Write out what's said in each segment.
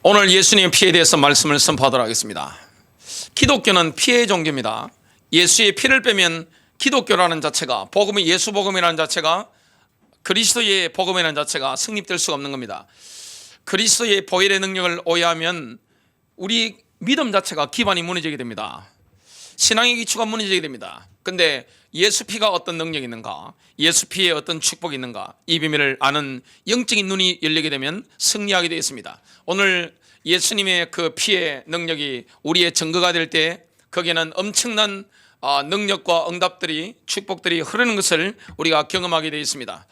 오늘 예수님의 피에 대해서 말씀을 선포하도록 하겠습니다. 기독교는 피의 종교입니다. 예수의 피를 빼면 기독교라는 자체가, 복음이 예수 복음이라는 자체가, 그리스도의 복음이라는 자체가 성립될 수가 없는 겁니다. 그리스도의 보혈의 능력을 오해하면 우리 믿음 자체가 기반이 무너지게 됩니다. 신앙의 기초가 무너지게 됩니다. 근데 예수 피가 어떤 능력이 있는가, 예수 피에 어떤 축복이 있는가, 이 비밀을 아는 영적인 눈이 열리게 되면 승리하게 되어 있습니다. 오늘 예수님의 그 피의 능력이 우리의 증거가 될 때 거기에는 엄청난 능력과 응답들이, 축복들이 흐르는 것을 우리가 경험하게 되어 있습니다.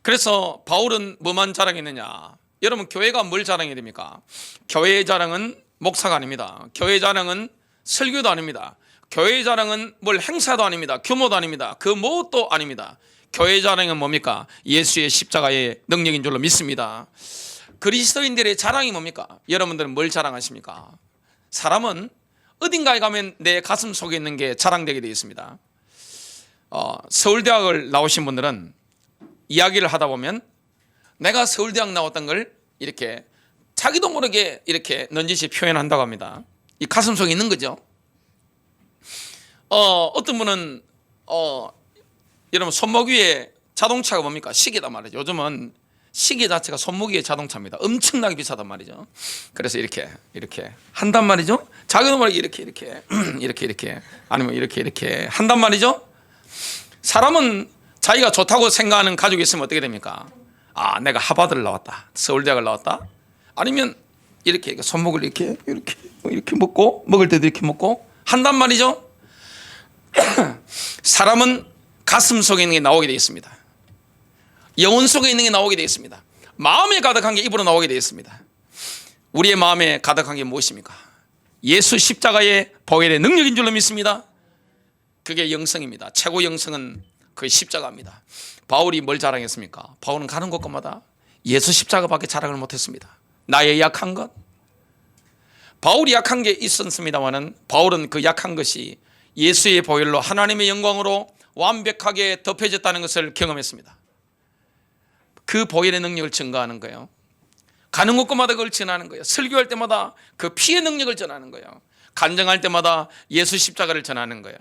그래서 바울은 뭐만 자랑했느냐? 여러분, 교회가 뭘 자랑해야 됩니까? 교회의 자랑은 목사가 아닙니다. 교회의 자랑은 설교도 아닙니다. 교회의 자랑은 뭘 행사도 아닙니다. 규모도 아닙니다. 그 무엇도 아닙니다. 교회의 자랑은 뭡니까? 예수의 십자가의 능력인 줄로 믿습니다. 그리스도인들의 자랑이 뭡니까? 여러분들은 뭘 자랑하십니까? 사람은 어딘가에 가면 내 가슴 속에 있는 게 자랑되게 되어 있습니다. 서울대학을 나오신 분들은 이야기를 하다 보면 내가 서울대학 나왔던 걸 이렇게 자기도 모르게 이렇게 넌지시 표현한다고 합니다. 이 가슴 속에 있는 거죠. 어떤 분은 여러분, 손목 위에 자동차가 뭡니까? 시계다 말이죠. 요즘은 시계 자체가 손목 위에 자동차입니다. 엄청나게 비싸단 말이죠. 그래서 이렇게 한단 말이죠. 자기도 모르게 이렇게 아니면 이렇게 한단 말이죠. 사람은 자기가 좋다고 생각하는 가족이 있으면 어떻게 됩니까? 내가 하버드를 나왔다, 서울대학을 나왔다. 아니면 이렇게 손목을 이렇게 먹고, 먹을 때도 이렇게 먹고 한단 말이죠. 사람은 가슴 속에 있는 게 나오게 되어 있습니다. 영혼 속에 있는 게 나오게 되어 있습니다. 마음에 가득한 게 입으로 나오게 되어 있습니다. 우리의 마음에 가득한 게 무엇입니까? 예수 십자가의 보혈의 능력인 줄로 믿습니다. 그게 영성입니다. 최고 영성은 그 십자가입니다. 바울이 뭘 자랑했습니까? 바울은 가는 곳마다 예수 십자가밖에 자랑을 못했습니다. 나의 약한 것, 바울이 약한 게 있었습니다만은 바울은 그 약한 것이 예수의 보혈로 하나님의 영광으로 완벽하게 덮여졌다는 것을 경험했습니다. 그 보혈의 능력을 증거하는 거예요. 가는 곳마다 그걸 전하는 거예요. 설교할 때마다 그 피의 능력을 전하는 거예요. 간증할 때마다 예수 십자가를 전하는 거예요.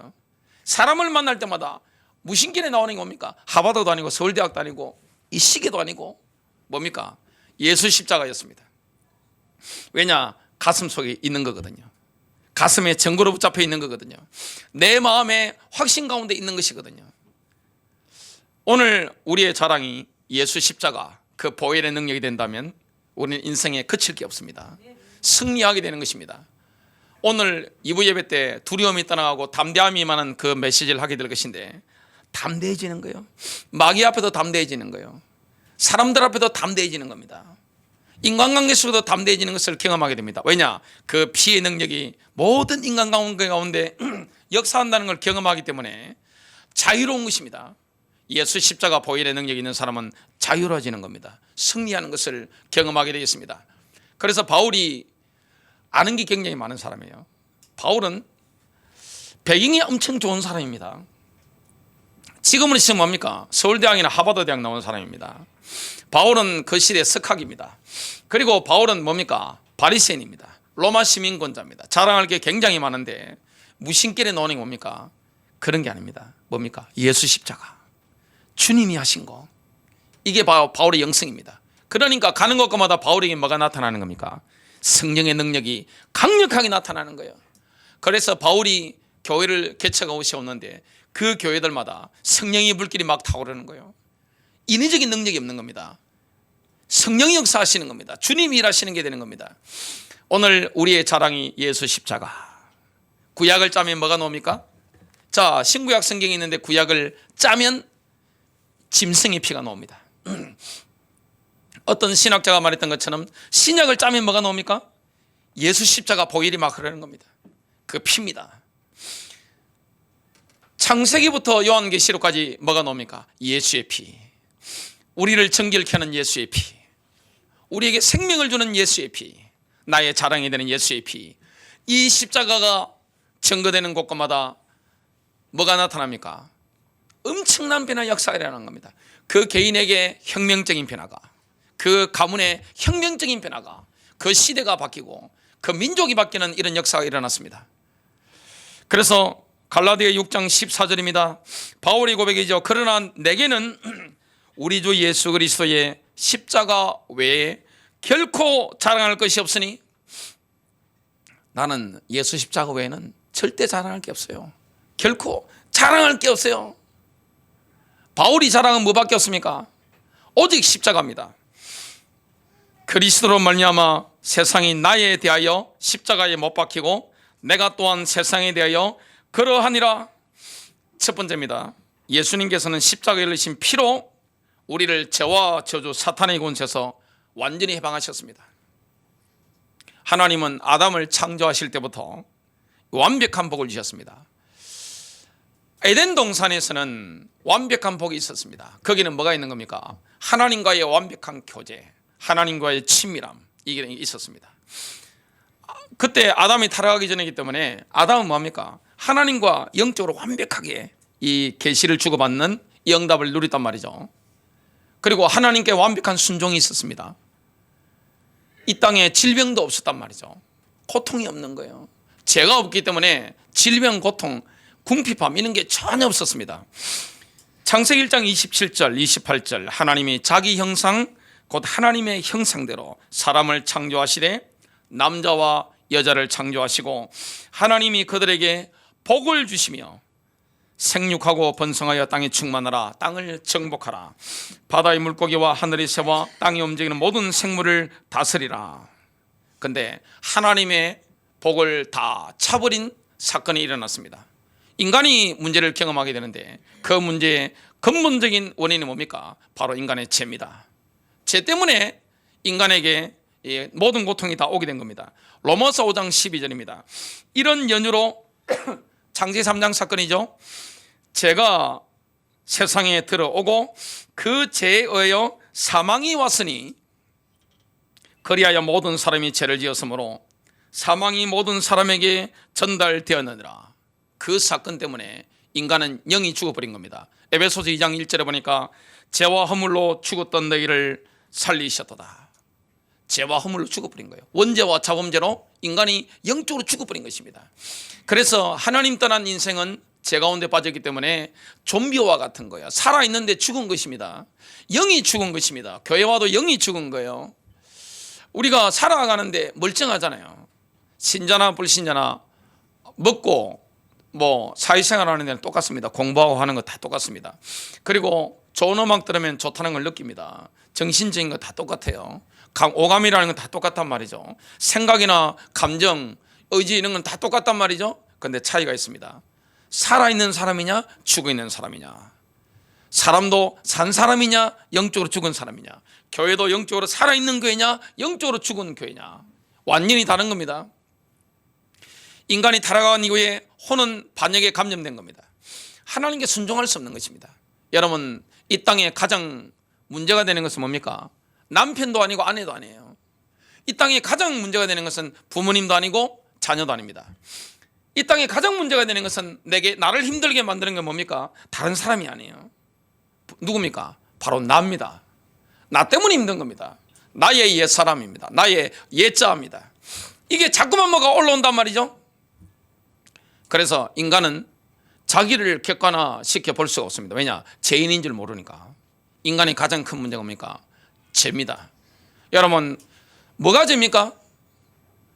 사람을 만날 때마다 무신길에 나오는 게 뭡니까? 하버드도 아니고 서울대학도 아니고 이 시계도 아니고 뭡니까? 예수 십자가였습니다. 왜냐? 가슴 속에 있는 거거든요. 가슴에 전구로 붙잡혀 있는 거거든요. 내 마음에 확신 가운데 있는 것이거든요. 오늘 우리의 자랑이 예수 십자가, 그 보혈의 능력이 된다면 우리는 인생에 그칠 게 없습니다. 승리하게 되는 것입니다. 오늘 2부 예배 때 두려움이 떠나가고 담대함이 많은 그 메시지를 하게 될 것인데, 담대해지는 거예요. 마귀 앞에도 담대해지는 거예요. 사람들 앞에도 담대해지는 겁니다. 인간관계 속에도 담대해지는 것을 경험하게 됩니다. 왜냐? 그 피의 능력이 모든 인간관계 가운데 역사한다는 걸 경험하기 때문에 자유로운 것입니다. 예수 십자가 보혈의 능력이 있는 사람은 자유로워지는 겁니다. 승리하는 것을 경험하게 되겠습니다. 그래서 바울이 아는 게 굉장히 많은 사람이에요. 바울은 배경이 엄청 좋은 사람입니다. 지금은 지금 뭡니까? 서울대학이나 하버드 대학 나온 사람입니다. 바울은 그 시대의 석학입니다. 그리고 바울은 뭡니까? 바리새인입니다. 로마 시민권자입니다. 자랑할 게 굉장히 많은데 무신길에 나오는 게 뭡니까? 그런 게 아닙니다. 뭡니까? 예수 십자가, 주님이 하신 거, 이게 바울의 영성입니다. 그러니까 가는 곳마다 바울에게 뭐가 나타나는 겁니까? 성령의 능력이 강력하게 나타나는 거예요. 그래서 바울이 교회를 개척하고 오셨는데 그 교회들마다 성령의 불길이 막 타오르는 거예요. 인위적인 능력이 없는 겁니다. 성령이 역사하시는 겁니다. 주님이 일하시는 게 되는 겁니다. 오늘 우리의 자랑이 예수 십자가. 구약을 짜면 뭐가 나옵니까? 자, 신구약 성경이 있는데 구약을 짜면 짐승의 피가 나옵니다. 어떤 신학자가 말했던 것처럼 신약을 짜면 뭐가 나옵니까? 예수 십자가 보혈이 막 흐르는 겁니다. 그 피입니다. 창세기부터 요한계시록까지 뭐가 나옵니까? 예수의 피. 우리를 정결케 하는 예수의 피, 우리에게 생명을 주는 예수의 피, 나의 자랑이 되는 예수의 피. 이 십자가가 증거되는 곳마다 뭐가 나타납니까? 엄청난 변화 역사가 일어나는 겁니다. 그 개인에게 혁명적인 변화가, 그 가문의 혁명적인 변화가, 그 시대가 바뀌고 그 민족이 바뀌는 이런 역사가 일어났습니다. 그래서 갈라디아 6장 14절입니다. 바울의 고백이죠. 그러나 내게는 우리 주 예수 그리스도의 십자가 외에 결코 자랑할 것이 없으니, 나는 예수 십자가 외에는 절대 자랑할 게 없어요. 결코 자랑할 게 없어요. 바울이 자랑은 뭐밖에 없습니까? 오직 십자가입니다. 그리스도로 말미암아 세상이 나에 대하여 십자가에 못 박히고 내가 또한 세상에 대하여 그러하니라. 첫 번째입니다. 예수님께서는 십자가에 흘리신 피로 우리를 죄와 저주 사탄의 권세에서 완전히 해방하셨습니다. 하나님은 아담을 창조하실 때부터 완벽한 복을 주셨습니다. 에덴 동산에서는 완벽한 복이 있었습니다. 거기는 뭐가 있는 겁니까? 하나님과의 완벽한 교제, 하나님과의 친밀함, 이게 있었습니다. 그때 아담이 타락하기 전이기 때문에 아담은 뭡니까? 하나님과 영적으로 완벽하게 이 계시를 주고받는 이 응답을 누렸단 말이죠. 그리고 하나님께 완벽한 순종이 있었습니다. 이 땅에 질병도 없었단 말이죠. 고통이 없는 거예요. 죄가 없기 때문에 질병, 고통, 궁핍함 이런 게 전혀 없었습니다. 창세기 1장 27절 28절 하나님이 자기 형상 곧 하나님의 형상대로 사람을 창조하시되 남자와 여자를 창조하시고 하나님이 그들에게 복을 주시며 생육하고 번성하여 땅에 충만하라. 땅을 정복하라. 바다의 물고기와 하늘의 새와 땅에 움직이는 모든 생물을 다스리라. 그런데 하나님의 복을 다 차버린 사건이 일어났습니다. 인간이 문제를 경험하게 되는데 그 문제의 근본적인 원인이 뭡니까? 바로 인간의 죄입니다. 죄 때문에 인간에게 모든 고통이 다 오게 된 겁니다. 로마서 5장 12절입니다. 이런 연유로 창세기 3장 사건이죠. 죄가 세상에 들어오고 그 죄에 의하여 사망이 왔으니 그리하여 모든 사람이 죄를 지었으므로 사망이 모든 사람에게 전달되었느니라. 그 사건 때문에 인간은 영이 죽어버린 겁니다. 에베소서 2장 1절에 보니까 죄와 허물로 죽었던 너희를 살리셨도다. 죄와 허물로 죽어버린 거예요. 원죄와 자범죄로 인간이 영적으로 죽어버린 것입니다. 그래서 하나님 떠난 인생은 죄 가운데 빠졌기 때문에 좀비와 같은 거예요. 살아있는데 죽은 것입니다. 영이 죽은 것입니다. 교회와도 영이 죽은 거예요. 우리가 살아가는데 멀쩡하잖아요. 신자나 불신자나 먹고 사회생활 하는 데는 똑같습니다. 공부하고 하는 거 다 똑같습니다. 그리고 좋은 음악 들으면 좋다는 걸 느낍니다. 정신적인 거 다 똑같아요. 오감이라는 건 다 똑같단 말이죠. 생각이나 감정, 의지 이런 건 다 똑같단 말이죠. 그런데 차이가 있습니다. 살아있는 사람이냐 죽어있는 사람이냐, 사람도 산 사람이냐 영적으로 죽은 사람이냐, 교회도 영적으로 살아있는 교회냐 영적으로 죽은 교회냐, 완전히 다른 겁니다. 인간이 타락한 이후에 혼은 반역에 감염된 겁니다. 하나님께 순종할 수 없는 것입니다. 여러분, 이 땅에 가장 문제가 되는 것은 뭡니까? 남편도 아니고 아내도 아니에요. 이 땅에 가장 문제가 되는 것은 부모님도 아니고 자녀도 아닙니다. 이 땅에 가장 문제가 되는 것은 나를 힘들게 만드는 건 뭡니까? 다른 사람이 아니에요. 누굽니까? 바로 나입니다. 나 때문에 힘든 겁니다. 나의 옛사람입니다. 나의 옛자입니다. 이게 자꾸만 뭐가 올라온단 말이죠. 그래서 인간은 자기를 객관화시켜 볼 수가 없습니다. 왜냐? 죄인인 줄 모르니까. 인간의 가장 큰 문제가 뭡니까? 죄입니다. 여러분, 뭐가 죄입니까?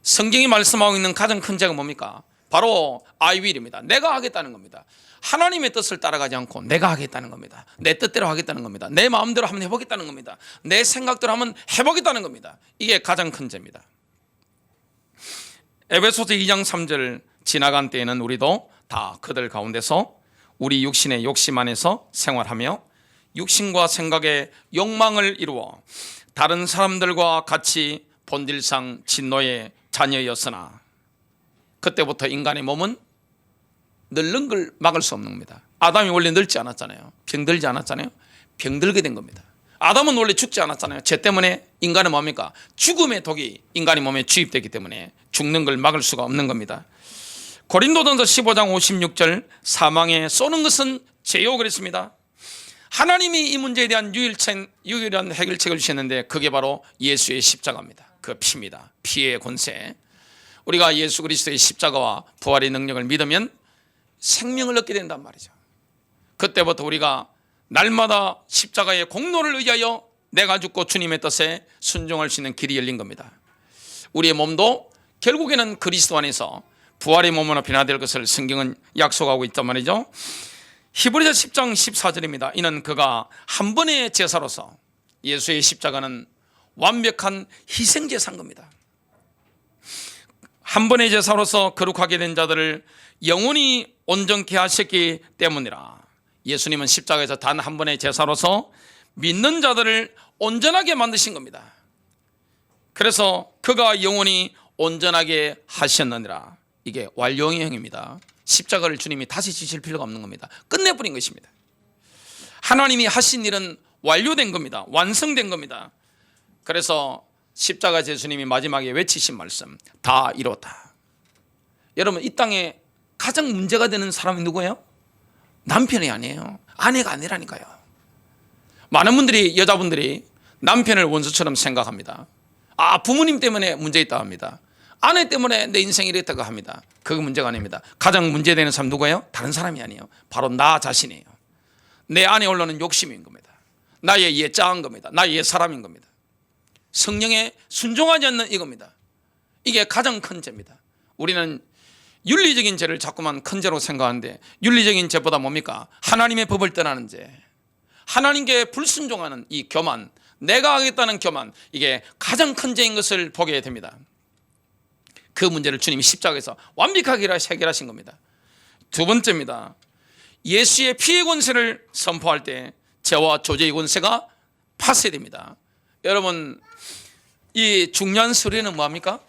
성경이 말씀하고 있는 가장 큰 죄가 뭡니까? 바로 I will입니다. 내가 하겠다는 겁니다. 하나님의 뜻을 따라가지 않고 내가 하겠다는 겁니다. 내 뜻대로 하겠다는 겁니다. 내 마음대로 한번 해보겠다는 겁니다. 내 생각대로 한번 해보겠다는 겁니다. 이게 가장 큰 죄입니다. 에베소서 2장 3절 지나간 때에는 우리도 다 그들 가운데서 우리 육신의 욕심 안에서 생활하며 육신과 생각의 욕망을 이루어 다른 사람들과 같이 본질상 진노의 자녀였으나, 그때부터 인간의 몸은 늙는 걸 막을 수 없는 겁니다. 아담이 원래 늙지 않았잖아요. 병들지 않았잖아요. 병들게 된 겁니다. 아담은 원래 죽지 않았잖아요. 죄 때문에 인간은 뭡니까? 죽음의 독이 인간의 몸에 주입되기 때문에 죽는 걸 막을 수가 없는 겁니다. 고린도전서 15장 56절 사망에 쏘는 것은 죄요 그랬습니다. 하나님이 이 문제에 대한 유일한 해결책을 주셨는데 그게 바로 예수의 십자가입니다. 그 피입니다. 피의 권세. 우리가 예수 그리스도의 십자가와 부활의 능력을 믿으면 생명을 얻게 된단 말이죠. 그때부터 우리가 날마다 십자가의 공로를 의하여 내가 죽고 주님의 뜻에 순종할 수 있는 길이 열린 겁니다. 우리의 몸도 결국에는 그리스도 안에서 부활의 몸으로 변화될 것을 성경은 약속하고 있단 말이죠. 히브리서 10장 14절입니다. 이는 그가 한 번의 제사로서, 예수의 십자가는 완벽한 희생제사인 겁니다. 한 번의 제사로서 거룩하게 된 자들을 영원히 온전케 하셨기 때문이라. 예수님은 십자가에서 단 한 번의 제사로서 믿는 자들을 온전하게 만드신 겁니다. 그래서 그가 영원히 온전하게 하셨느니라. 이게 완료의 행위입니다. 십자가를 주님이 다시 지실 필요가 없는 겁니다. 끝내버린 것입니다. 하나님이 하신 일은 완료된 겁니다. 완성된 겁니다. 그래서 십자가 예수님이 마지막에 외치신 말씀, 다 이뤘다. 여러분, 이 땅에 가장 문제가 되는 사람이 누구예요? 남편이 아니에요. 아내가 아니라니까요. 많은 분들이, 여자분들이 남편을 원수처럼 생각합니다. 부모님 때문에 문제 있다고 합니다. 아내 때문에 내 인생이 이랬다고 합니다. 그거 문제가 아닙니다. 가장 문제되는 사람 누구예요? 다른 사람이 아니에요. 바로 나 자신이에요. 내 안에 올라오는 욕심인 겁니다. 나의 옛자한 겁니다. 나의 옛사람인 겁니다. 성령에 순종하지 않는 이겁니다. 이게 가장 큰 죄입니다. 우리는 윤리적인 죄를 자꾸만 큰 죄로 생각하는데, 윤리적인 죄보다 뭡니까? 하나님의 법을 떠나는 죄, 하나님께 불순종하는 이 교만, 내가 하겠다는 교만, 이게 가장 큰 죄인 것을 보게 됩니다. 그 문제를 주님이 십자가에서 완벽하게 해결하신 겁니다. 두 번째입니다. 예수의 피의 권세를 선포할 때 죄와 조죄의 권세가 파쇄됩니다. 여러분, 이 중요한 서류는 뭐합니까?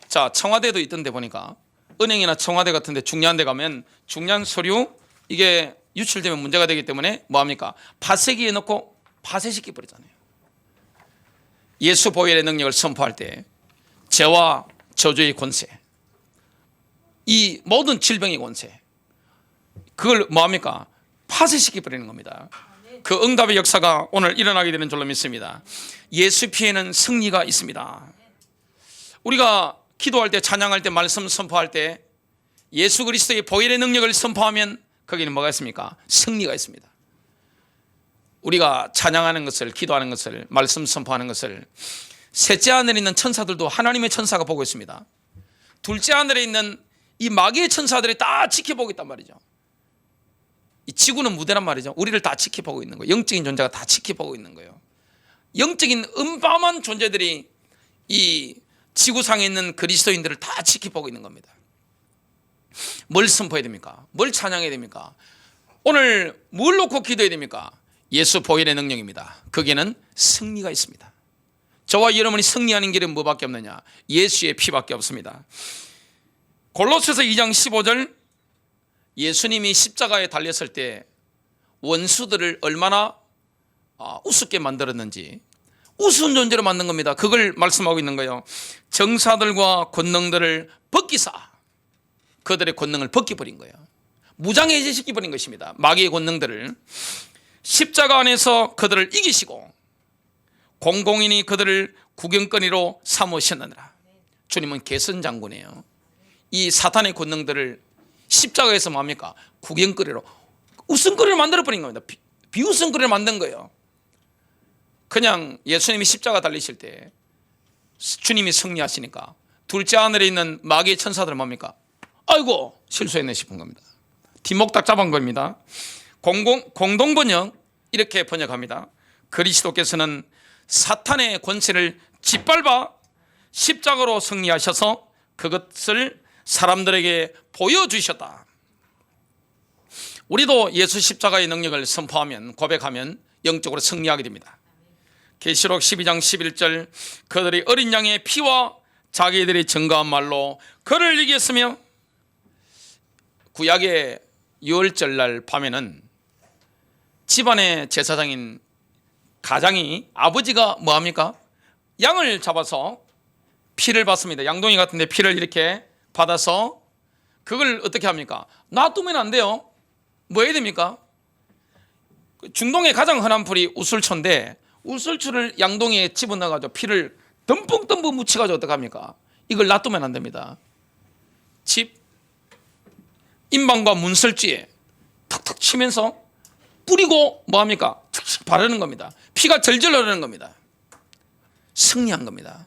자, 청와대도 있던데 보니까 은행이나 청와대 같은 데 중요한 데 가면 중요한 서류, 이게 유출되면 문제가 되기 때문에 뭐합니까? 파쇄기에 넣고 파쇄시켜 버리잖아요. 예수 보혈의 능력을 선포할 때 죄와 저주의 권세, 이 모든 질병의 권세, 그걸 뭐합니까? 파쇄시켜 버리는 겁니다. 그 응답의 역사가 오늘 일어나게 되는 줄로 믿습니다. 예수 피에는 승리가 있습니다. 우리가 기도할 때, 찬양할 때, 말씀 선포할 때 예수 그리스도의 보혈의 능력을 선포하면 거기는 뭐가 있습니까? 승리가 있습니다. 우리가 찬양하는 것을, 기도하는 것을, 말씀 선포하는 것을 셋째 하늘에 있는 천사들도 하나님의 천사가 보고 있습니다. 둘째 하늘에 있는 이 마귀의 천사들이 다 지켜보고 있단 말이죠. 이 지구는 무대란 말이죠. 우리를 다 지켜보고 있는 거예요. 영적인 존재가 다 지켜보고 있는 거예요. 영적인 음밤한 존재들이 이 지구상에 있는 그리스도인들을 다 지켜보고 있는 겁니다. 뭘 선포해야 됩니까? 뭘 찬양해야 됩니까? 오늘 뭘 놓고 기도해야 됩니까? 예수 보혈의 능력입니다. 거기에는 승리가 있습니다. 저와 여러분이 승리하는 길은 뭐밖에 없느냐? 예수의 피밖에 없습니다. 골로새서 2장 15절, 예수님이 십자가에 달렸을 때 원수들을 얼마나 우습게 만들었는지, 우스운 존재로 만든 겁니다. 그걸 말씀하고 있는 거예요. 정사들과 권능들을 벗기사, 그들의 권능을 벗겨버린 거예요. 무장해제시켜버린 것입니다. 마귀의 권능들을. 십자가 안에서 그들을 이기시고 공공인이 그들을 구경거리로 삼으셨느니라. 주님은 개선장군이에요. 이 사탄의 권능들을 십자가에서 뭡니까? 구경거리로, 웃음거리를 만들어버린 겁니다. 비웃음거리를 만든 거예요. 그냥 예수님이 십자가 달리실 때 주님이 승리하시니까 둘째 하늘에 있는 마귀의 천사들은 뭡니까? 아이고, 실수했네 싶은 겁니다. 뒷목 딱 잡은 겁니다. 공동번역 이렇게 번역합니다. 그리스도께서는 사탄의 권세를 짓밟아 십자가로 승리하셔서 그것을 사람들에게 보여주셨다. 우리도 예수 십자가의 능력을 선포하면, 고백하면 영적으로 승리하게 됩니다. 계시록 12장 11절, 그들이 어린 양의 피와 자기들이 증거한 말로 그를 이겼으며, 구약의 유월절날 밤에는 집안의 제사장인 가장이, 아버지가 뭐합니까? 양을 잡아서 피를 받습니다. 양동이 같은데 피를 이렇게 받아서 그걸 어떻게 합니까? 놔두면 안 돼요. 뭐 해야 됩니까? 중동의 가장 흔한 풀이 우슬초인데, 우슬초를 양동이에 집어넣어가지고 피를 듬뿍듬뿍 묻혀가지고 어떡합니까? 이걸 놔두면 안 됩니다. 집 인방과 문설주에 턱턱 치면서 뿌리고 뭐합니까? 툭툭 바르는 겁니다. 피가 절절 흐르는 겁니다. 승리한 겁니다.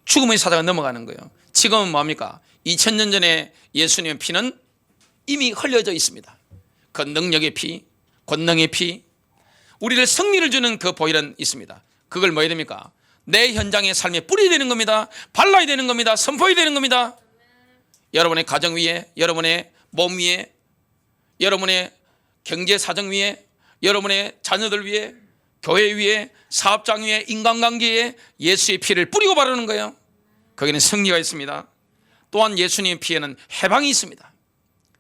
죽음의 사자가 넘어가는 거예요. 지금은 뭐합니까? 2000년 전에 예수님의 피는 이미 흘려져 있습니다. 그 능력의 피, 권능의 피, 우리를 승리를 주는 그 보혈은 있습니다. 그걸 뭐 해야 됩니까? 내 현장의 삶에 뿌려야 되는 겁니다. 발라야 되는 겁니다. 선포해야 되는 겁니다. 여러분의 가정 위에, 여러분의 몸 위에, 여러분의 경제 사정 위에, 여러분의 자녀들 위에, 교회 위에, 사업장 위에, 인간관계에 예수의 피를 뿌리고 바르는 거예요. 거기는 승리가 있습니다. 또한 예수님의 피에는 해방이 있습니다.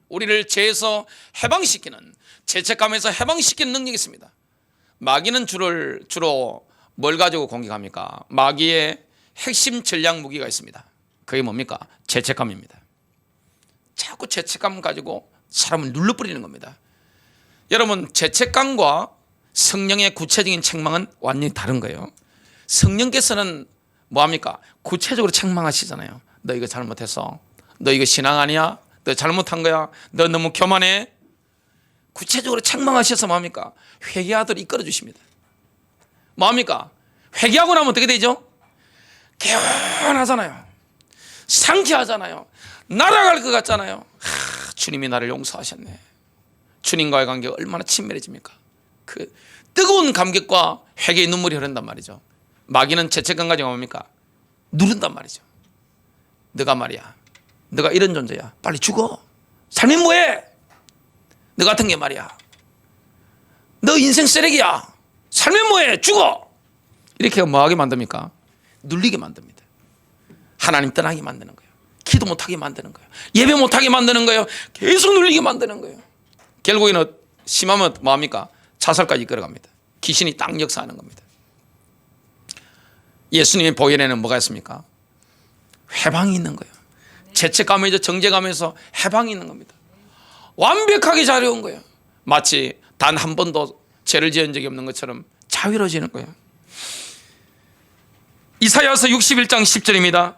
우리를 죄에서 해방시키는, 죄책감에서 해방시키는 능력이 있습니다. 마귀는 주로 뭘 가지고 공격합니까? 마귀의 핵심 전략 무기가 있습니다. 그게 뭡니까? 죄책감입니다. 자꾸 죄책감 가지고 사람을 눌러버리는 겁니다. 여러분, 죄책감과 성령의 구체적인 책망은 완전히 다른 거예요. 성령께서는 뭐합니까? 구체적으로 책망하시잖아요. 너 이거 잘못했어. 너 이거 신앙 아니야? 너 잘못한 거야? 너 너무 교만해? 구체적으로 책망하셔서 뭐합니까? 회개하도록 이끌어 주십니다. 뭐합니까? 회개하고 나면 어떻게 되죠? 개운하잖아요. 상쾌하잖아요. 날아갈 것 같잖아요. 주님이 나를 용서하셨네. 주님과의 관계가 얼마나 친밀해집니까? 그 뜨거운 감격과 회개의 눈물이 흐른단 말이죠. 마귀는 죄책감 가지고 뭡니까? 누른단 말이죠. 너가 말이야, 너가 이런 존재야. 빨리 죽어. 살면 뭐해? 너 같은 게 말이야, 너 인생 쓰레기야. 살면 뭐해? 죽어. 이렇게 뭐하게 만듭니까? 눌리게 만듭니다. 하나님 떠나게 만드는 거예요. 기도 못하게 만드는 거예요. 예배 못하게 만드는 거예요. 계속 눌리게 만드는 거예요. 결국에는 심하면 뭐합니까? 자살까지 이끌어갑니다. 귀신이 딱 역사하는 겁니다. 예수님의 보혈에는 뭐가 있습니까? 해방이 있는 거예요. 죄책감에서 정죄감에서 해방이 있는 겁니다. 완벽하게 자유로운 거예요. 마치 단 한 번도 죄를 지은 적이 없는 것처럼 자유로워지는 거예요. 이사야서 61장 10절입니다.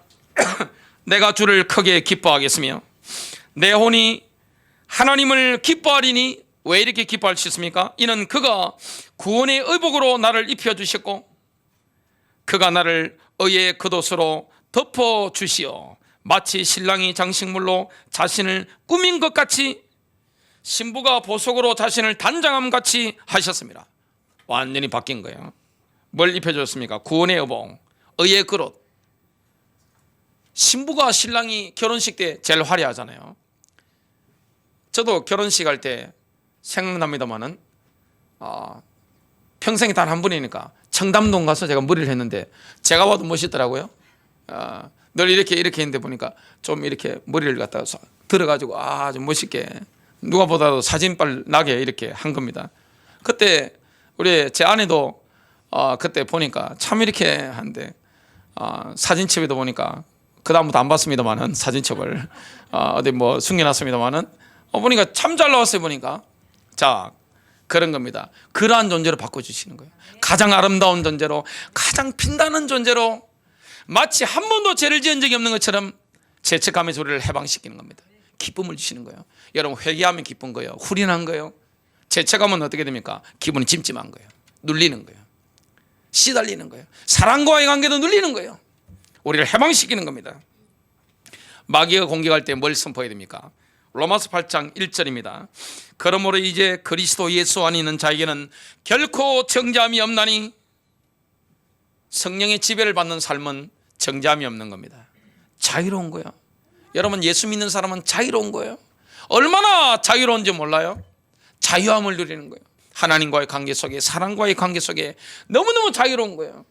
내가 주를 크게 기뻐하겠으며 내 혼이 하나님을 기뻐하리니. 왜 이렇게 기뻐할 수 있습니까? 이는 그가 구원의 의복으로 나를 입혀주셨고 그가 나를 의의 겉옷으로 덮어주시어 마치 신랑이 장식물로 자신을 꾸민 것 같이 신부가 보석으로 자신을 단장함 같이 하셨습니다. 완전히 바뀐 거예요. 뭘 입혀줬습니까? 구원의 의복, 의의 그릇. 신부가 신랑이 결혼식 때 제일 화려하잖아요. 저도 결혼식 할 때 생각납니다만은 평생에 단 한 번이니까 청담동 가서 제가 머리를 했는데 제가 봐도 멋있더라고요. 늘 이렇게 했는데 보니까 좀 이렇게 머리를 갖다가 들어가지고 좀 멋있게 누가 보다도 사진빨 나게 이렇게 한 겁니다. 그때 우리 제 아내도 그때 보니까 참 이렇게 한데 사진첩에도 보니까 그 다음부터 안 봤습니다만은 사진첩을 어디 뭐 숨겨놨습니다만은 보니까 참 잘 나왔어요. 보니까 자, 그런 겁니다. 그러한 존재로 바꿔주시는 거예요. 가장 아름다운 존재로, 가장 빛나는 존재로, 마치 한 번도 죄를 지은 적이 없는 것처럼 죄책감의 소리를 해방시키는 겁니다. 기쁨을 주시는 거예요. 여러분, 회개하면 기쁜 거예요. 후련한 거예요. 죄책감은 어떻게 됩니까? 기분이 찜찜한 거예요. 눌리는 거예요. 시달리는 거예요. 사랑과의 관계도 눌리는 거예요. 우리를 해방시키는 겁니다. 마귀가 공격할 때 뭘 선포해야 됩니까? 로마서 8장 1절입니다. 그러므로 이제 그리스도 예수 안에 있는 자에게는 결코 정죄함이 없나니. 성령의 지배를 받는 삶은 정죄함이 없는 겁니다. 자유로운 거예요. 여러분, 예수 믿는 사람은 자유로운 거예요. 얼마나 자유로운지 몰라요? 자유함을 누리는 거예요. 하나님과의 관계 속에, 사랑과의 관계 속에 너무너무 자유로운 거예요.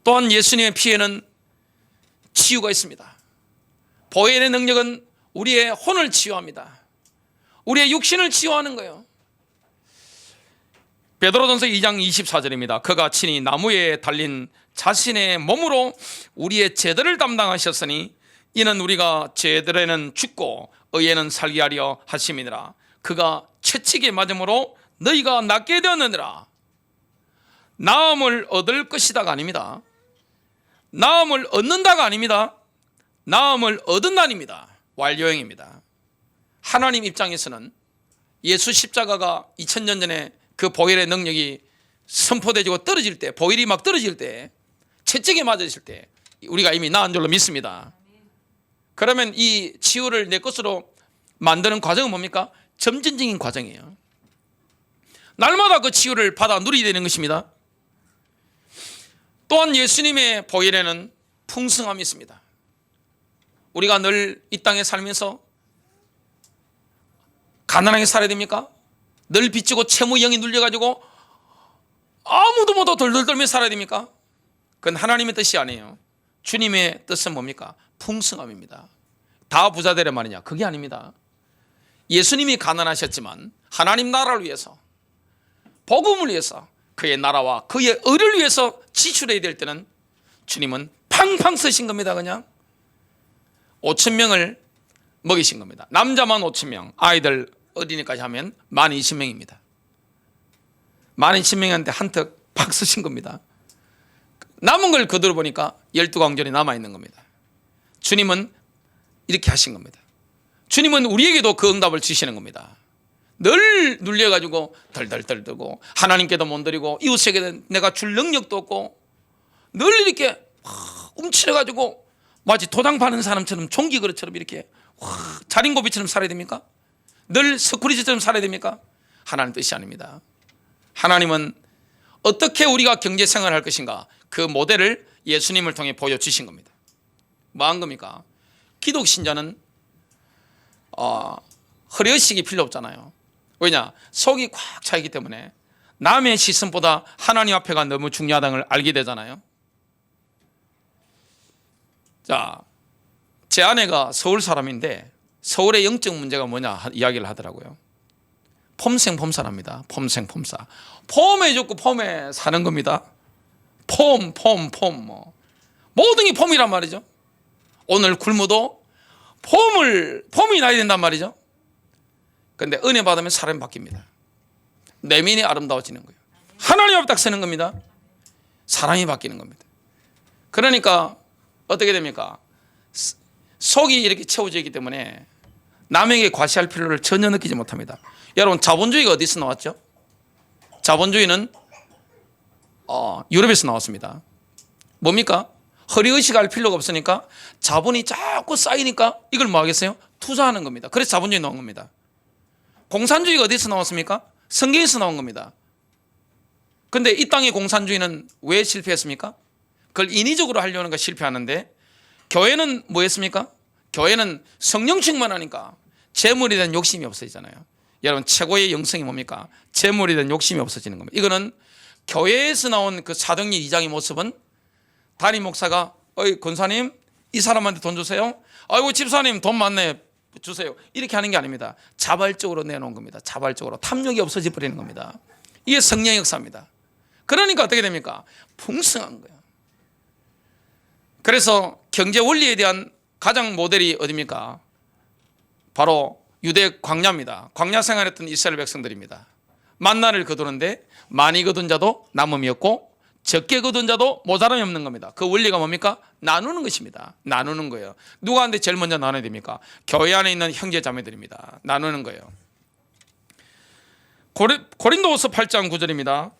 또한 예수님의 피에는 치유가 있습니다. 보혈의 능력은 우리의 혼을 치유합니다. 우리의 육신을 치유하는 거예요. 베드로전서 2장 24절입니다. 그가 친히 나무에 달린 자신의 몸으로 우리의 죄들을 담당하셨으니 이는 우리가 죄들에는 죽고 의에는 살게 하려 하심이니라. 그가 채찍에 맞음으로 너희가 낫게 되었느니라. 나음을 얻을 것이다가 아닙니다. 나음을 얻는다가 아닙니다. 나음을 얻은 날입니다. 완료형입니다. 하나님 입장에서는 예수 십자가가 2000년 전에 그 보혈의 능력이 선포되고 떨어질 때, 보혈이 막 떨어질 때, 채찍에 맞으실 때 우리가 이미 나은 줄로 믿습니다. 그러면 이 치유를 내 것으로 만드는 과정은 뭡니까? 점진적인 과정이에요. 날마다 그 치유를 받아 누리게 되는 것입니다. 또한 예수님의 보혈에는 풍성함이 있습니다. 우리가 늘 이 땅에 살면서 가난하게 살아야 됩니까? 늘 빚지고 채무 영이 눌려가지고 아무도 못 덜덜 떨며 살아야 됩니까? 그건 하나님의 뜻이 아니에요. 주님의 뜻은 뭡니까? 풍성함입니다. 다 부자 되란 말이냐? 그게 아닙니다. 예수님이 가난하셨지만 하나님 나라를 위해서, 복음을 위해서, 그의 나라와 그의 의를 위해서 지출해야 될 때는 주님은 팡팡 쓰신 겁니다. 그냥 5,000명을 먹이신 겁니다. 남자만 5,000명, 아이들 어린이까지 하면 12,000명입니다. 12,000명한테 한턱 팍 쓰신 겁니다. 남은 걸 거들어 보니까 12광절이 남아있는 겁니다. 주님은 이렇게 하신 겁니다. 주님은 우리에게도 그 응답을 주시는 겁니다. 늘 눌려가지고 덜덜덜 들고 하나님께도 못 드리고 이웃에게 내가 줄 능력도 없고 늘 이렇게 움츠려가지고 마치 도장 파는 사람처럼 종기 그릇처럼 이렇게 자린고비처럼 살아야 됩니까? 늘 스크리지처럼 살아야 됩니까? 하나님 뜻이 아닙니다. 하나님은 어떻게 우리가 경제생활을 할 것인가, 그 모델을 예수님을 통해 보여주신 겁니다. 뭐 한 겁니까? 기독 신자는 허례의식이 필요 없잖아요. 왜냐? 속이 꽉 차 있기 때문에 남의 시선보다 하나님 앞에가 너무 중요하다는 걸 알게 되잖아요. 자, 제 아내가 서울 사람인데 서울의 영적 문제가 뭐냐 이야기를 하더라고요. 폼생폼사랍니다. 폼생폼사. 폼에 좋고 폼에 사는 겁니다. 폼 뭐. 모든 게 폼이란 말이죠. 오늘 굶어도 폼이 나야 된단 말이죠. 그런데 은혜 받으면 사람이 바뀝니다. 내면이 아름다워지는 거예요. 하나님 앞에 딱 서는 겁니다. 사람이 바뀌는 겁니다. 그러니까 어떻게 됩니까? 속이 이렇게 채워져 있기 때문에 남에게 과시할 필요를 전혀 느끼지 못합니다. 여러분, 자본주의가 어디서 나왔죠? 자본주의는 유럽에서 나왔습니다. 뭡니까? 허리의식할 필요가 없으니까 자본이 자꾸 쌓이니까 이걸 뭐 하겠어요? 투자하는 겁니다. 그래서 자본주의 나온 겁니다. 공산주의가 어디서 나왔습니까? 성경에서 나온 겁니다. 근데 이 땅의 공산주의는 왜 실패했습니까? 그걸 인위적으로 하려는 거 실패하는데, 교회는 뭐 했습니까? 교회는 성령 충만하니까 재물에 대한 욕심이 없어지잖아요. 여러분, 최고의 영성이 뭡니까? 재물에 대한 욕심이 없어지는 겁니다. 이거는 교회에서 나온 그 사도행전 2장의 모습은 담임 목사가 어이 권사님 이 사람한테 돈 주세요. 아이고 집사님 돈 많네 주세요. 이렇게 하는 게 아닙니다. 자발적으로 내놓은 겁니다. 자발적으로 탐욕이 없어져 버리는 겁니다. 이게 성령의 역사입니다. 그러니까 어떻게 됩니까? 풍성한 거예요. 그래서 경제 원리에 대한 가장 모델이 어디입니까? 바로 유대 광야입니다. 광야 생활했던 이스라엘 백성들입니다. 만나를 거두는데 많이 거둔 자도 남음이 없고 적게 거둔 자도 모자람이 없는 겁니다. 그 원리가 뭡니까? 나누는 것입니다. 나누는 거예요. 누구한테 제일 먼저 나눠야 됩니까? 교회 안에 있는 형제 자매들입니다. 나누는 거예요. 고린도후서 8장 9절입니다.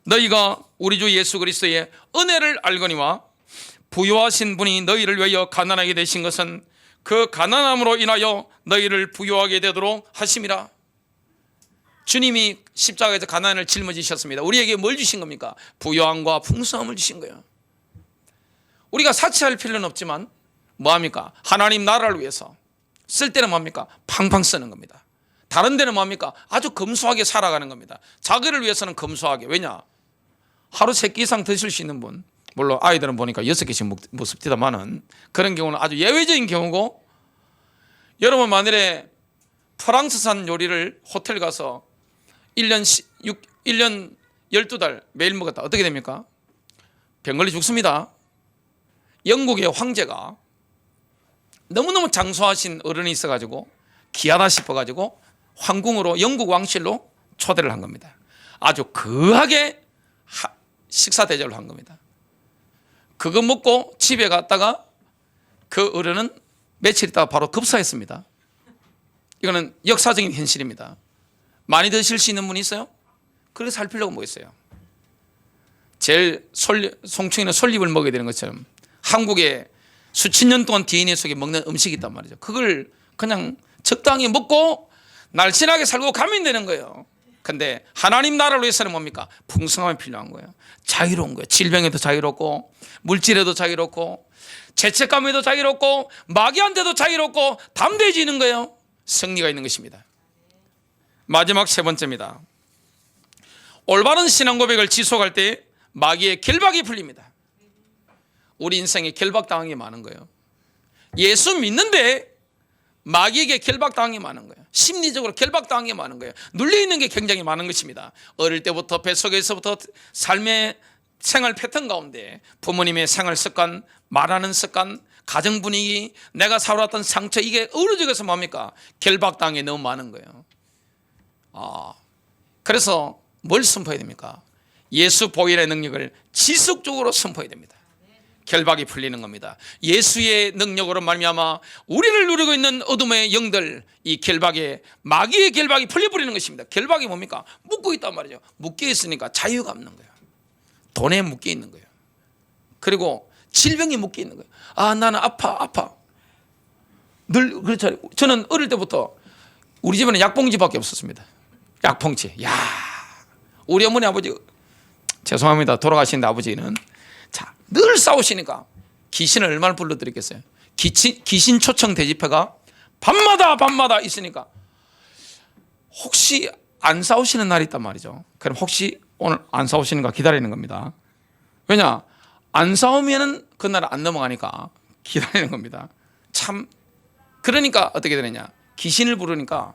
너희가 우리 주 예수 그리스도의 은혜를 알거니와 부유하신 분이 너희를 위하여 가난하게 되신 것은 그 가난함으로 인하여 너희를 부유하게 되도록 하심이라. 주님이 십자가에서 가난을 짊어지셨습니다. 우리에게 뭘 주신 겁니까? 부유함과 풍성함을 주신 거예요. 우리가 사치할 필요는 없지만 뭐합니까? 하나님 나라를 위해서 쓸 때는 뭡니까? 팡팡 쓰는 겁니다. 다른 데는 뭡니까? 아주 검소하게 살아가는 겁니다. 자기를 위해서는 검소하게. 왜냐? 하루 3끼 이상 드실 수 있는 분, 물론 아이들은 보니까 6개씩 먹습니다만은 그런 경우는 아주 예외적인 경우고, 여러분 만일에 프랑스산 요리를 호텔 가서 1년 12달 매일 먹었다. 어떻게 됩니까? 병 걸려 죽습니다. 영국의 황제가 너무너무 장수하신 어른이 있어가지고 귀하다 싶어가지고 황궁으로 영국 왕실로 초대를 한 겁니다. 아주 거하게 식사 대접을 한 겁니다. 그거 먹고 집에 갔다가 그 어른은 며칠 있다가 바로 급사했습니다. 이거는 역사적인 현실입니다. 많이 드실 수 있는 분이 있어요? 그래서 살 필요가 뭐 있어요? 제일 송충이는 솔잎을 먹어야 되는 것처럼 한국에 수천 년 동안 DNA 속에 먹는 음식이 있단 말이죠. 그걸 그냥 적당히 먹고 날씬하게 살고 가면 되는 거예요. 근데 하나님 나라를 위해서는 뭡니까? 풍성함이 필요한 거예요. 자유로운 거예요. 질병에도 자유롭고 물질에도 자유롭고 죄책감에도 자유롭고 마귀한테도 자유롭고 담대해지는 거예요. 승리가 있는 것입니다. 마지막 세 번째입니다. 올바른 신앙 고백을 지속할 때 마귀의 결박이 풀립니다. 우리 인생에 결박당한 게 많은 거예요. 예수 믿는데 마귀에게 결박당한 게 많은 거예요. 심리적으로 결박당한 게 많은 거예요. 눌려있는 게 굉장히 많은 것입니다. 어릴 때부터 뱃속에서부터 삶의 생활 패턴 가운데 부모님의 생활 습관, 말하는 습관, 가정 분위기, 내가 살아왔던 상처, 이게 어우러져서 뭡니까? 결박당한 게 너무 많은 거예요. 그래서 뭘 선포해야 됩니까? 예수 보혈의 능력을 지속적으로 선포해야 됩니다. 결박이 풀리는 겁니다. 예수의 능력으로 말미암아 우리를 누리고 있는 어둠의 영들, 이 결박에 마귀의 결박이 풀려버리는 것입니다. 결박이 뭡니까? 묶고 있단 말이죠. 묶여 있으니까 자유가 없는 거예요. 돈에 묶여 있는 거예요. 그리고 질병이 묶여 있는 거예요. 아, 나는 아파. 늘 그렇잖아요. 저는 어릴 때부터 우리 집에는 약봉지밖에 없었습니다. 약봉지. 야, 우리 어머니 아버지, 죄송합니다, 돌아가신 아버지는 늘 싸우시니까 귀신을 얼마나 불러드렸겠어요. 귀신 초청 대집회가 밤마다 있으니까 혹시 안 싸우시는 날이 있단 말이죠. 그럼 혹시 오늘 안 싸우시는가 기다리는 겁니다. 왜냐? 안 싸우면은 그날 안 넘어가니까 기다리는 겁니다. 참, 그러니까 어떻게 되느냐? 귀신을 부르니까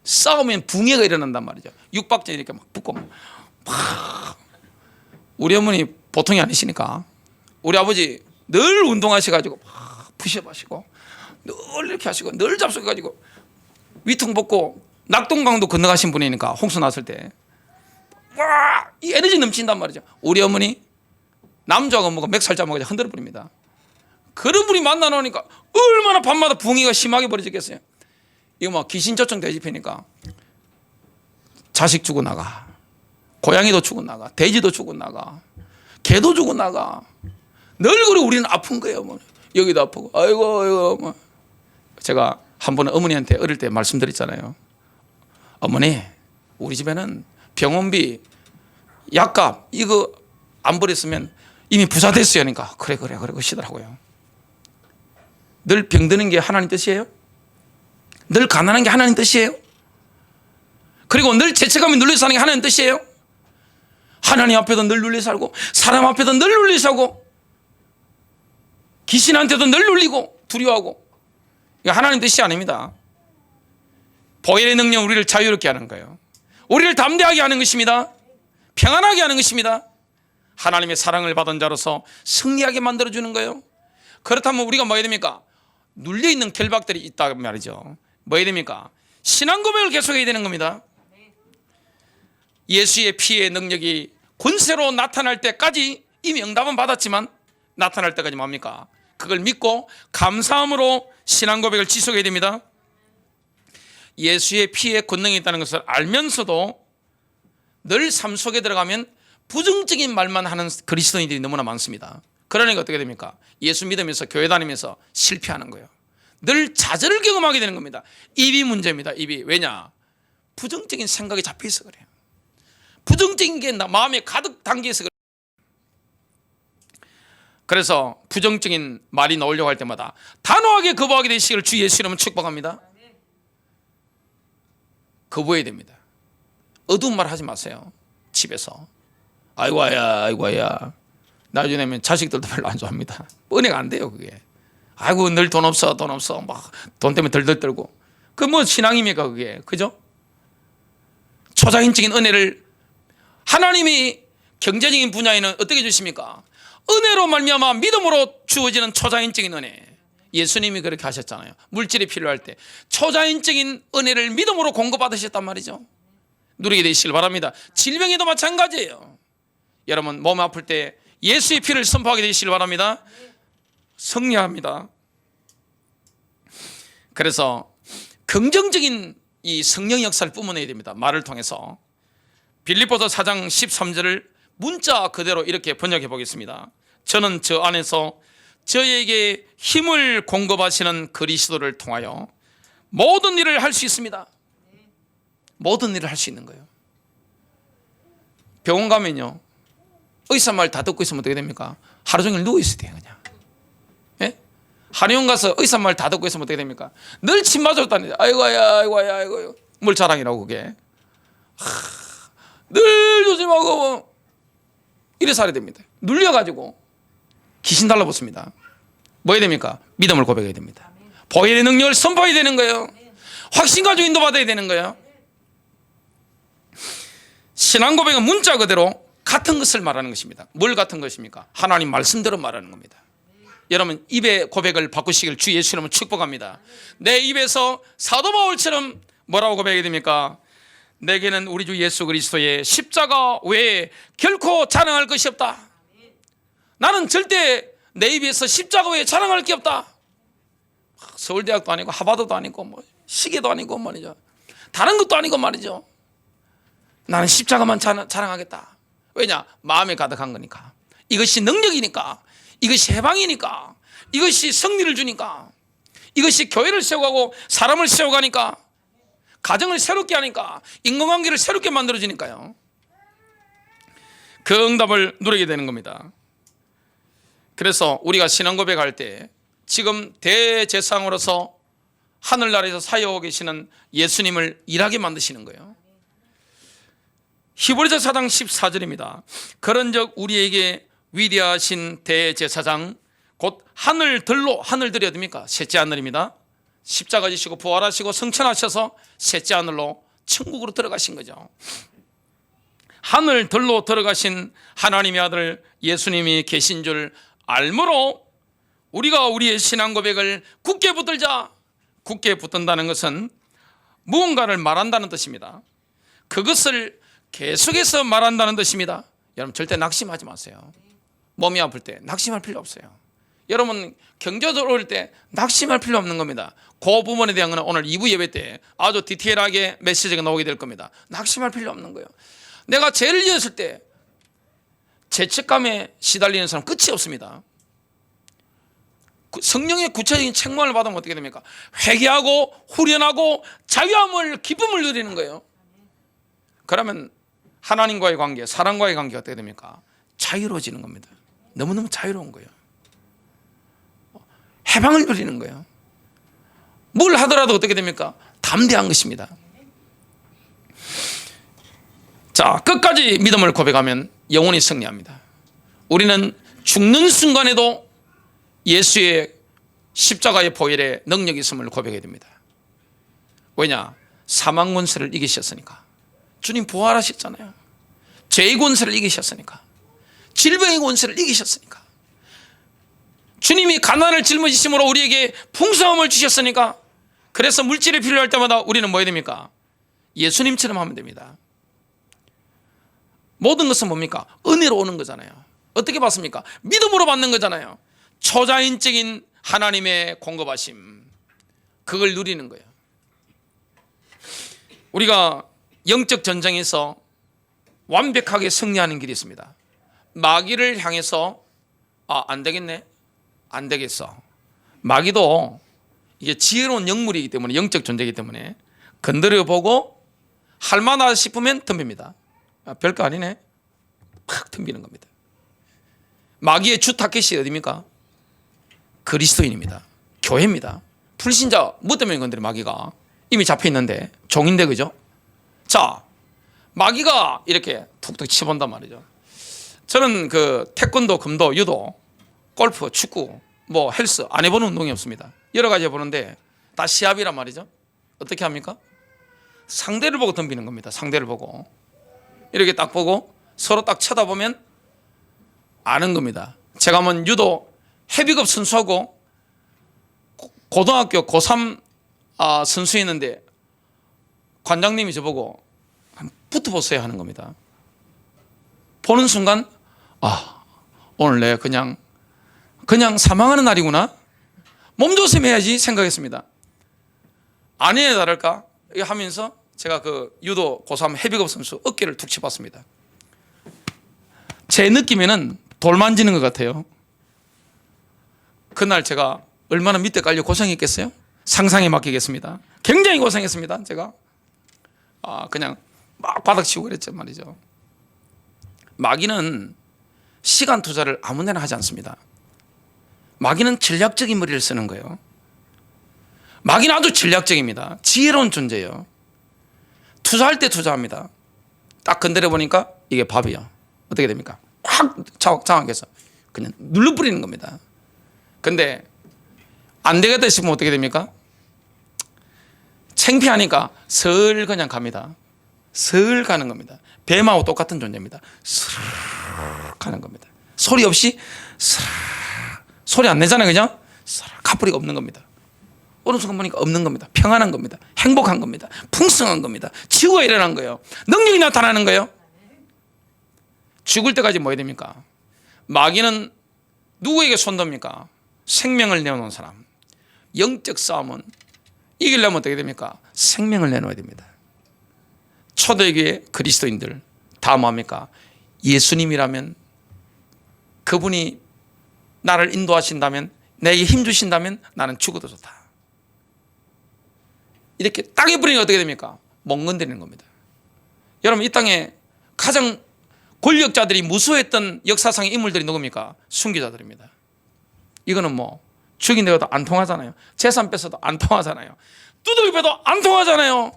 싸우면 붕해가 일어난단 말이죠. 육박전 이렇게 막 붙고 막. 우리 어머니 보통이 아니시니까 우리 아버지 늘 운동하셔가지고 막 푸시업하시고 늘 이렇게 하시고 늘 잡수해가지고 위퉁 벗고 낙동강도 건너가신 분이니까 홍수 났을 때 와, 이 에너지 넘친단 말이죠. 우리 어머니 남자가 뭐가 맥살자 먹어서 흔들어 버립니다. 그런 분이 만나 놓으니까 얼마나 밤마다 붕이가 심하게 벌어지겠어요. 이거 막 귀신 초청 대집회니까 자식 주고 나가, 고양이도 주고 나가, 돼지도 주고 나가, 개도 주고 나가. 늘 그러고 우리는 아픈 거예요. 뭐. 여기도 아프고, 아이고. 뭐. 제가 한 번은 어머니한테 어릴 때 말씀드렸잖아요. 어머니, 우리 집에는 병원비, 약값 이거 안 버렸으면 이미 부자 됐어요. 그러니까 그래 그러시더라고요. 늘 병드는 게 하나님 뜻이에요? 늘 가난한 게 하나님 뜻이에요? 그리고 늘 죄책감이 눌려 사는 게 하나님 뜻이에요? 하나님 앞에도 늘 눌려 살고 사람 앞에도 늘 눌려 살고 귀신한테도 늘 눌리고 두려워하고, 이거 하나님 뜻이 아닙니다. 보혈의 능력 우리를 자유롭게 하는 거예요. 우리를 담대하게 하는 것입니다. 평안하게 하는 것입니다. 하나님의 사랑을 받은 자로서 승리하게 만들어주는 거예요. 그렇다면 우리가 뭐 해야 됩니까? 눌려있는 결박들이 있다고 말이죠. 뭐 해야 됩니까? 신앙 고백을 계속해야 되는 겁니다. 예수의 피의 능력이 권세로 나타날 때까지 이미 응답은 받았지만 나타날 때까지 뭡니까? 그걸 믿고 감사함으로 신앙 고백을 지속해야 됩니다. 예수의 피에 권능이 있다는 것을 알면서도 늘 삶 속에 들어가면 부정적인 말만 하는 그리스도인들이 너무나 많습니다. 그러니까 어떻게 됩니까? 예수 믿으면서 교회 다니면서 실패하는 거예요. 늘 좌절을 경험하게 되는 겁니다. 입이 문제입니다. 입이. 왜냐? 부정적인 생각이 잡혀있어 그래요. 부정적인 게 마음에 가득 담겨있어 그래요. 그래서 부정적인 말이 나오려고 할 때마다 단호하게 거부하게 되시기를 주 예수 이름으로 축복합니다. 거부해야 됩니다. 어두운 말 하지 마세요. 집에서 아이고야 나중에 되면 자식들도 별로 안 좋아합니다. 은혜가 안 돼요. 그게. 아이고 늘 돈 없어 막 돈 때문에 덜덜 떨고, 그 뭐 신앙입니까 그게? 그죠? 초자연적인 은혜를 하나님이 경제적인 분야에는 어떻게 주십니까? 은혜로 말미암아 믿음으로 주어지는 초자연적인 은혜. 예수님이 그렇게 하셨잖아요. 물질이 필요할 때 초자연적인 은혜를 믿음으로 공급받으셨단 말이죠. 누리게 되시길 바랍니다. 질병에도 마찬가지예요. 여러분 몸 아플 때 예수의 피를 선포하게 되시길 바랍니다. 승리합니다. 그래서 긍정적인 이 성령 역사를 뿜어내야 됩니다. 말을 통해서. 빌립보서 4장 13절을 문자 그대로 이렇게 번역해 보겠습니다. 저는 저 안에서 저에게 힘을 공급하시는 그리스도를 통하여 모든 일을 할 수 있습니다. 모든 일을 할 수 있는 거예요. 병원 가면요, 의사 말 다 듣고 있으면 어떻게 됩니까? 하루 종일 누워 있어야 돼요. 그냥. 예? 한의원 가서 의사 말 다 듣고 있으면 어떻게 됩니까? 늘 침 맞았다니. 아이고야. 뭘 자랑이라고 그게. 늘 조심하고 이래서 하야 됩니다. 눌려가지고 귀신 달라붙습니다. 뭐 해야 됩니까? 믿음을 고백해야 됩니다. 보혈의 능력을 선포해야 되는 거예요. 확신 가지고 인도받아야 되는 거예요. 신앙 고백은 문자 그대로 같은 것을 말하는 것입니다. 뭘 같은 것입니까? 하나님 말씀대로 말하는 겁니다. 여러분 입의 고백을 바꾸시길 주 예수 이름으로 축복합니다. 내 입에서 사도 바울처럼 뭐라고 고백해야 됩니까? 내게는 우리 주 예수 그리스도의 십자가 외에 결코 자랑할 것이 없다. 나는 절대 내 입에서 십자가 외에 자랑할 게 없다. 서울대학도 아니고 하버드도 아니고 뭐 시계도 아니고 말이죠. 다른 것도 아니고 말이죠. 나는 십자가만 자랑하겠다. 왜냐? 마음에 가득한 거니까. 이것이 능력이니까. 이것이 해방이니까. 이것이 승리를 주니까. 이것이 교회를 세워가고 사람을 세워가니까. 가정을 새롭게 하니까. 인간관계를 새롭게 만들어지니까요. 그 응답을 누리게 되는 겁니다. 그래서 우리가 신앙 고백할 때 지금 대제사장으로서 하늘나라에서 사역하고 계시는 예수님을 일하게 만드시는 거예요. 히브리서 4장 14절입니다. 그런즉 우리에게 위대하신 대제사장 곧 하늘들로, 하늘들이 어딥니까? 셋째 하늘입니다. 십자가 지시고 부활하시고 성천하셔서 셋째 하늘로 천국으로 들어가신 거죠. 하늘들로 들어가신 하나님의 아들 예수님이 계신 줄 알므로 우리가 우리의 신앙 고백을 굳게 붙들자. 굳게 붙든다는 것은 무언가를 말한다는 뜻입니다. 그것을 계속해서 말한다는 뜻입니다. 여러분 절대 낙심하지 마세요. 몸이 아플 때 낙심할 필요 없어요. 여러분 경제적으로 어려울 때 낙심할 필요 없는 겁니다. 그 부분에 대한 것은 오늘 2부 예배 때 아주 디테일하게 메시지가 나오게 될 겁니다. 낙심할 필요 없는 거예요. 내가 죄를 지었을 때 죄책감에 시달리는 사람 끝이 없습니다. 성령의 구체적인 책망을 받으면 어떻게 됩니까? 회개하고 후련하고 자유함을 기쁨을 누리는 거예요. 그러면 하나님과의 관계, 사람과의 관계가 어떻게 됩니까? 자유로워지는 겁니다. 너무너무 자유로운 거예요. 해방을 누리는 거예요. 뭘 하더라도 어떻게 됩니까? 담대한 것입니다. 자, 끝까지 믿음을 고백하면 영원히 승리합니다. 우리는 죽는 순간에도 예수의 십자가의 보혈의 능력이 있음을 고백해야 됩니다. 왜냐? 사망 권세를 이기셨으니까. 주님 부활하셨잖아요. 죄의 권세를 이기셨으니까. 질병의 권세를 이기셨으니까. 주님이 가난을 짊어지심으로 우리에게 풍성함을 주셨으니까. 그래서 물질이 필요할 때마다 우리는 뭐 해야 됩니까? 예수님처럼 하면 됩니다. 모든 것은 뭡니까? 은혜로 오는 거잖아요. 어떻게 받습니까? 믿음으로 받는 거잖아요. 초자연적인 하나님의 공급하심, 그걸 누리는 거예요. 우리가 영적 전쟁에서 완벽하게 승리하는 길이 있습니다. 마귀를 향해서 안 되겠네, 안 되겠어. 마귀도 이게 지혜로운 영물이기 때문에, 영적 존재이기 때문에 건드려보고 할만하다 싶으면 덤빕니다. 별거 아니네, 팍 덤비는 겁니다. 마귀의 주 타겟이 어디입니까? 그리스도인입니다. 교회입니다. 불신자 뭐 때문에 건드려? 마귀가 이미 잡혀있는데, 종인데, 그죠? 자, 마귀가 이렇게 툭툭 치본단 말이죠. 저는 그 태권도, 금도, 유도, 골프, 축구, 뭐 헬스 안 해보는 운동이 없습니다. 여러 가지 해보는데 다 시합이란 말이죠. 어떻게 합니까? 상대를 보고 덤비는 겁니다. 상대를 보고 이렇게 딱 보고 서로 딱 쳐다보면 아는 겁니다. 제가 한번 유도 헤비급 선수하고 고등학교 고3 선수였는데 관장님이 저보고 붙어보세요 하는 겁니다. 보는 순간 오늘 내 그냥 사망하는 날이구나, 몸 조심해야지 생각했습니다. 아니에 다를까 이거 하면서 제가 그 유도 고3 헤비급 선수 어깨를 툭 쳐봤습니다. 제 느낌에는 돌 만지는 것 같아요. 그날 제가 얼마나 밑에 깔려 고생했겠어요? 상상에 맡기겠습니다. 굉장히 고생했습니다. 제가 그냥 막 바닥 치고 그랬죠 말이죠. 마귀는 시간 투자를 아무 데나 하지 않습니다. 마귀는 전략적인 머리를 쓰는 거예요. 마귀는 아주 전략적입니다. 지혜로운 존재예요. 투자할 때 투자합니다. 딱 건드려 보니까 이게 밥이요. 어떻게 됩니까? 확 장악해서 그냥 눌러버리는 겁니다. 근데 안 되겠다 싶으면 어떻게 됩니까? 창피하니까 슬 그냥 갑니다. 슬 가는 겁니다. 뱀하고 똑같은 존재입니다. 슬 가는 겁니다. 소리 없이 슬, 소리 안 내잖아요. 그냥 슬 가버리가 없는 겁니다. 어느 순간 보니까 없는 겁니다. 평안한 겁니다. 행복한 겁니다. 풍성한 겁니다. 치유가 일어난 거예요. 능력이 나타나는 거예요. 죽을 때까지 뭐 해야 됩니까? 마귀는 누구에게 손듭니까? 생명을 내어놓은 사람. 영적 싸움은 이기려면 어떻게 됩니까? 생명을 내놓아야 됩니다. 초대교회 그리스도인들 다 뭐합니까? 예수님이라면, 그분이 나를 인도하신다면, 내게 힘 주신다면 나는 죽어도 좋다. 이렇게 땅에 뿌리니까 어떻게 됩니까? 못 건드리는 겁니다. 여러분, 이 땅에 가장 권력자들이 무수했던 역사상의 인물들이 누굽니까? 순교자들입니다. 이거는 뭐 죽인다고도 안 통하잖아요. 재산 뺏어도 안 통하잖아요. 두들겨 패도 안 통하잖아요.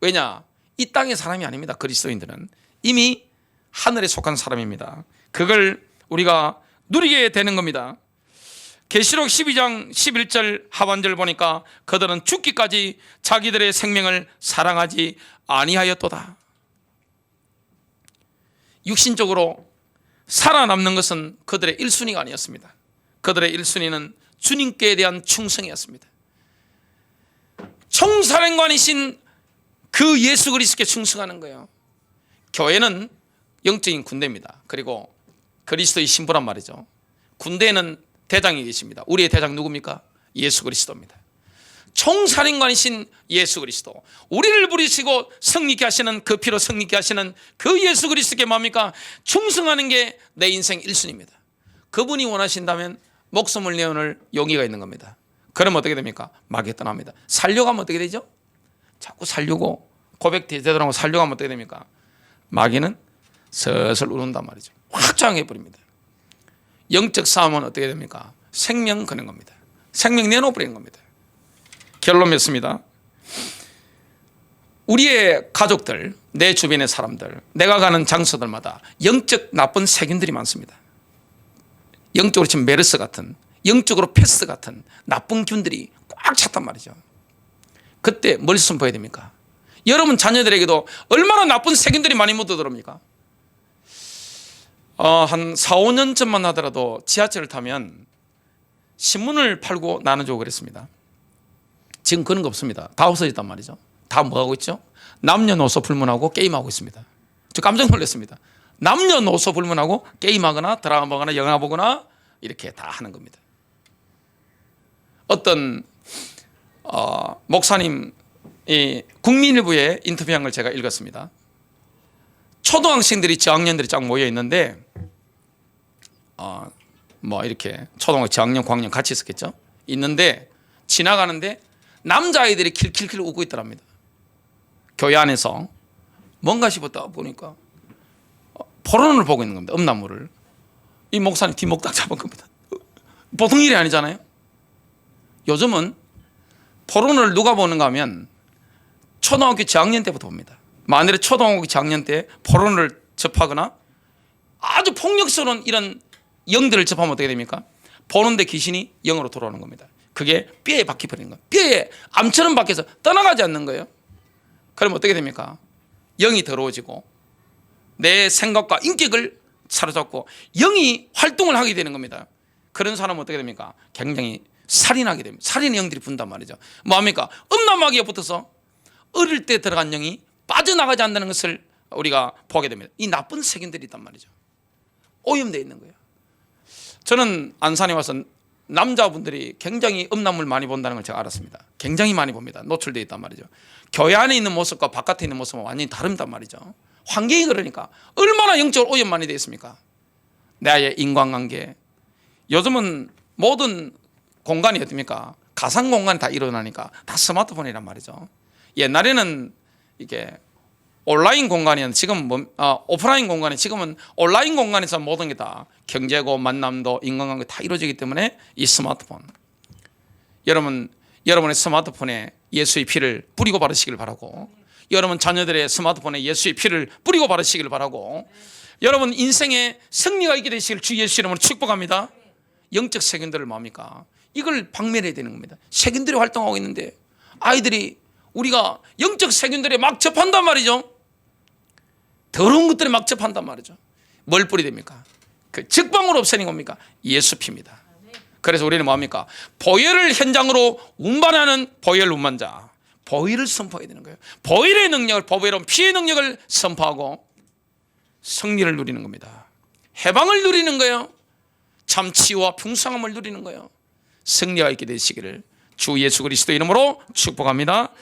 왜냐? 이 땅의 사람이 아닙니다. 그리스도인들은 이미 하늘에 속한 사람입니다. 그걸 우리가 누리게 되는 겁니다. 계시록 12장 11절 하반절 보니까 그들은 죽기까지 자기들의 생명을 사랑하지 아니하였도다. 육신적으로 살아남는 것은 그들의 1순위가 아니었습니다. 그들의 1순위는 주님께 대한 충성이었습니다. 총사령관이신 그 예수 그리스도께 충성하는 거예요. 교회는 영적인 군대입니다. 그리고 그리스도의 신부란 말이죠. 군대에는 대장이 계십니다. 우리의 대장 누굽니까? 예수 그리스도입니다. 총사령관이신 예수 그리스도, 우리를 부리시고 성립케 하시는, 그 피로 성립케 하시는 그 예수 그리스도께 뭡니까? 충성하는 게 내 인생 1순위입니다. 그분이 원하신다면 목숨을 내어놓을 용의가 있는 겁니다. 그러면 어떻게 됩니까? 마귀에 떠납니다. 살려고 하면 어떻게 되죠? 자꾸 살려고, 고백 제대로 하고 살려고 하면 어떻게 됩니까? 마귀는 슬슬 우는단 말이죠. 확 장악해버립니다. 영적 싸움은 어떻게 됩니까? 생명 거는 겁니다. 생명 내놓아버리는 겁니다. 결론 맺습니다. 우리의 가족들, 내 주변의 사람들, 내가 가는 장소들마다 영적 나쁜 세균들이 많습니다. 영적으로 지금 메르스 같은, 영적으로 패스 같은 나쁜 균들이 꽉 찼단 말이죠. 그때 뭘 선포해야 됩니까? 여러분 자녀들에게도 얼마나 나쁜 세균들이 많이 묻어 들어옵니까? 한 4, 5년 전만 하더라도 지하철을 타면 신문을 팔고 나눠주고 그랬습니다. 지금 그런 거 없습니다. 다 없어졌단 말이죠. 다 뭐하고 있죠? 남녀노소 불문하고 게임하고 있습니다. 저 깜짝 놀랐습니다. 남녀노소 불문하고 게임하거나 드라마 보거나 영화 보거나 이렇게 다 하는 겁니다. 어떤 목사님 국민일보에 인터뷰한 걸 제가 읽었습니다. 초등학생들이 저학년들이 쫙 모여 있는데 뭐 이렇게 초등학교 저학년 고학년 같이 있었겠죠. 있는데 지나가는데 남자아이들이 킬킬킬 웃고 있더랍니다. 교회 안에서 뭔가 싶었다 보니까 포르노를 보고 있는 겁니다. 음란물을. 이 목사님 뒷목 딱 잡은 겁니다. 보통 일이 아니잖아요. 요즘은 포르노를 누가 보는가 하면 초등학교 저학년 때부터 봅니다. 만일에 초등학교 저학년 때 포르노를 접하거나 아주 폭력스러운 이런 영들을 접하면 어떻게 됩니까? 보는데 귀신이 영으로 돌아오는 겁니다. 그게 뼈에 박혀버리는 거예요. 뼈에 암처럼 박혀서 떠나가지 않는 거예요. 그러면 어떻게 됩니까? 영이 더러워지고 내 생각과 인격을 사로잡고 영이 활동을 하게 되는 겁니다. 그런 사람은 어떻게 됩니까? 굉장히 살인하게 됩니다. 살인의 영들이 분단 말이죠. 뭐합니까? 음란마귀가 붙어서 어릴 때 들어간 영이 빠져나가지 않는다는 것을 우리가 보게 됩니다. 이 나쁜 세균들이 있단 말이죠. 오염되어 있는 거예요. 저는 안산에 와서 남자분들이 굉장히 음란물 많이 본다는 걸 제가 알았습니다. 굉장히 많이 봅니다. 노출되어 있단 말이죠. 교회 안에 있는 모습과 바깥에 있는 모습은 완전히 다릅단 말이죠. 환경이 그러니까 얼마나 영적으로 오염 많이 되어 있습니까? 나의 인간관계. 요즘은 모든 공간이 어떻습니까? 가상 공간이 다 일어나니까 다 스마트폰이란 말이죠. 옛날에는 이게 온라인 공간이었는데 지금 오프라인 공간이 지금은 온라인 공간에서 모든 게 다 경제고 만남도 인간관계 다 이루어지기 때문에 이 스마트폰. 여러분의 스마트폰에 예수의 피를 뿌리고 바르시길 바라고, 여러분 자녀들의 스마트폰에 예수의 피를 뿌리고 바르시길 바라고, 여러분 인생에 승리가 있게 되시길 주 예수 이름으로 축복합니다. 영적 세균들을 뭡니까? 이걸 박멸해야 되는 겁니다. 세균들이 활동하고 있는데 아이들이 우리가 영적 세균들에 막 접한단 말이죠. 더러운 것들에 막 접한단 말이죠. 뭘 뿌리됩니까? 그 직방으로 없애는 겁니까? 예수 피입니다. 그래서 우리는 뭡니까? 보혈을 현장으로 운반하는 보혈 운반자, 보혈을 선포해야 되는 거예요. 보혈의 능력을, 보혈은 피의 능력을 선포하고 승리를 누리는 겁니다. 해방을 누리는 거예요. 참 치유와 풍성함을 누리는 거예요. 승리가 있게 되시기를 주 예수 그리스도 이름으로 축복합니다.